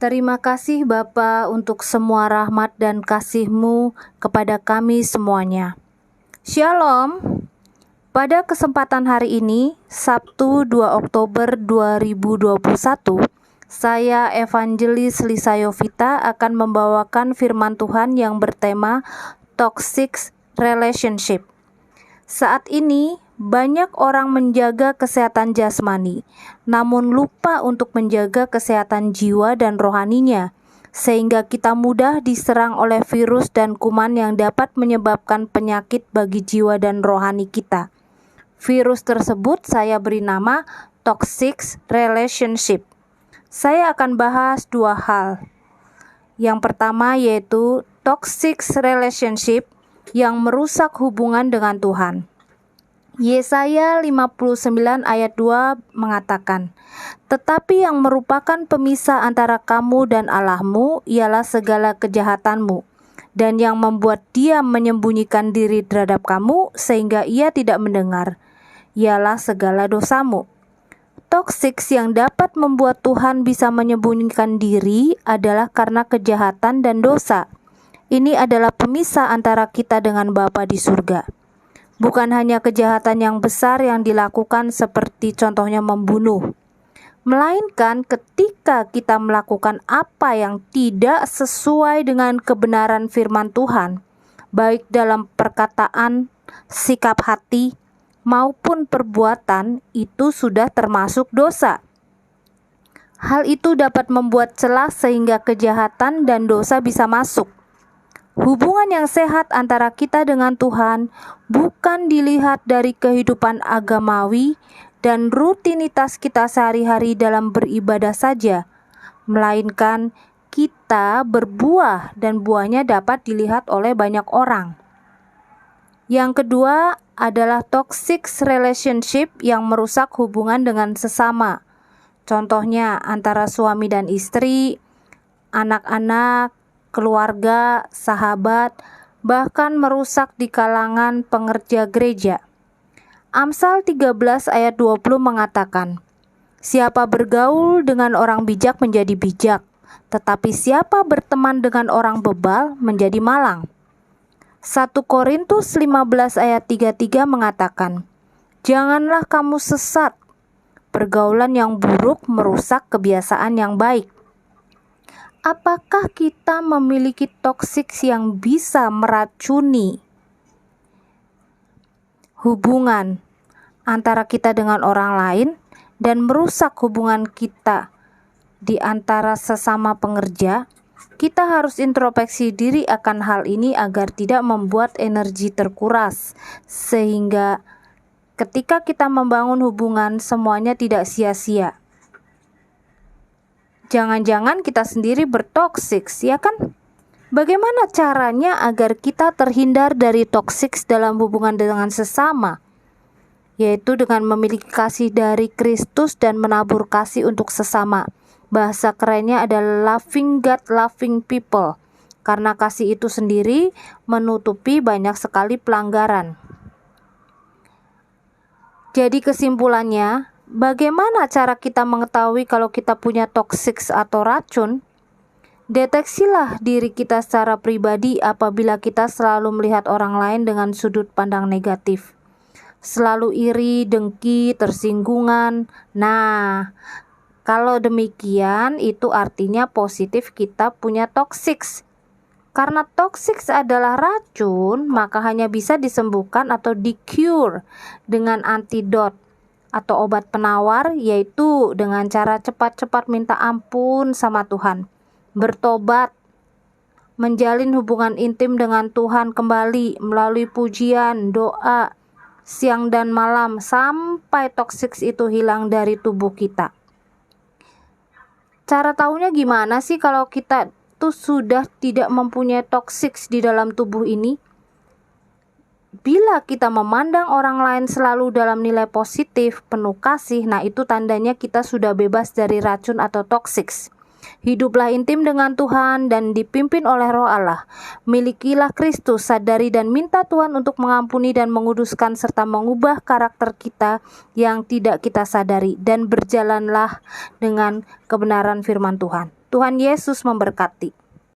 Terima kasih Bapa untuk semua rahmat dan kasih-Mu kepada kami semuanya. Shalom. Pada kesempatan hari ini, Sabtu 2 Oktober 2021, saya Evangelis Lisa Yovita akan membawakan firman Tuhan yang bertema Toxic Relationship. Saat ini, banyak orang menjaga kesehatan jasmani, namun lupa untuk menjaga kesehatan jiwa dan rohaninya, sehingga kita mudah diserang oleh virus dan kuman yang dapat menyebabkan penyakit bagi jiwa dan rohani kita. Virus tersebut saya beri nama Toxic Relationship. Saya akan bahas dua hal. Yang pertama yaitu Toxic Relationship yang merusak hubungan dengan Tuhan. Yesaya 59 ayat 2 mengatakan, "Tetapi yang merupakan pemisah antara kamu dan Allahmu ialah segala kejahatanmu, dan yang membuat dia menyembunyikan diri terhadap kamu sehingga ia tidak mendengar, ialah segala dosamu." Toksik yang dapat membuat Tuhan bisa menyembunyikan diri adalah karena kejahatan dan dosa. Ini adalah pemisah antara kita dengan Bapa di surga. Bukan hanya kejahatan yang besar yang dilakukan seperti contohnya membunuh, melainkan ketika kita melakukan apa yang tidak sesuai dengan kebenaran firman Tuhan, baik dalam perkataan, sikap hati, maupun perbuatan, itu sudah termasuk dosa. Hal itu dapat membuat celah sehingga kejahatan dan dosa bisa masuk. Hubungan yang sehat antara kita dengan Tuhan bukan dilihat dari kehidupan agamawi dan rutinitas kita sehari-hari dalam beribadah saja, melainkan kita berbuah dan buahnya dapat dilihat oleh banyak orang. Yang kedua adalah toxic relationship yang merusak hubungan dengan sesama. Contohnya antara suami dan istri, anak-anak, keluarga, sahabat, bahkan merusak di kalangan pengerja gereja. Amsal 13 ayat 20 mengatakan, "Siapa bergaul dengan orang bijak menjadi bijak, tetapi siapa berteman dengan orang bebal menjadi malang." 1 Korintus 15 ayat 33 mengatakan, "Janganlah kamu sesat, pergaulan yang buruk merusak kebiasaan yang baik." Apakah kita memiliki toksik yang bisa meracuni hubungan antara kita dengan orang lain dan merusak hubungan kita di antara sesama pengerja? Kita harus introspeksi diri akan hal ini agar tidak membuat energi terkuras, sehingga ketika kita membangun hubungan semuanya tidak sia-sia. Jangan-jangan kita sendiri bertoksik, ya kan? Bagaimana caranya agar kita terhindar dari toksik dalam hubungan dengan sesama? Yaitu dengan memiliki kasih dari Kristus dan menabur kasih untuk sesama. Bahasa kerennya adalah loving God, loving people. Karena kasih itu sendiri menutupi banyak sekali pelanggaran. Jadi kesimpulannya, bagaimana cara kita mengetahui kalau kita punya toksik atau racun? Deteksilah diri kita secara pribadi apabila kita selalu melihat orang lain dengan sudut pandang negatif. Selalu iri, dengki, tersinggungan. Nah, kalau demikian itu artinya positif kita punya toksik. Karena toksik adalah racun, maka hanya bisa disembuhkan atau di-cure dengan antidot atau obat penawar, yaitu dengan cara cepat-cepat minta ampun sama Tuhan, bertobat, menjalin hubungan intim dengan Tuhan kembali melalui pujian, doa, siang dan malam sampai toksik itu hilang dari tubuh kita. Cara tahunya gimana sih kalau kita tuh sudah tidak mempunyai toksik di dalam tubuh ini? Bila kita memandang orang lain selalu dalam nilai positif, penuh kasih, nah itu tandanya kita sudah bebas dari racun atau toksik. Hiduplah intim dengan Tuhan dan dipimpin oleh Roh Allah. Milikilah Kristus, sadari dan minta Tuhan untuk mengampuni dan menguduskan serta mengubah karakter kita yang tidak kita sadari, dan berjalanlah dengan kebenaran firman Tuhan. Tuhan Yesus memberkati.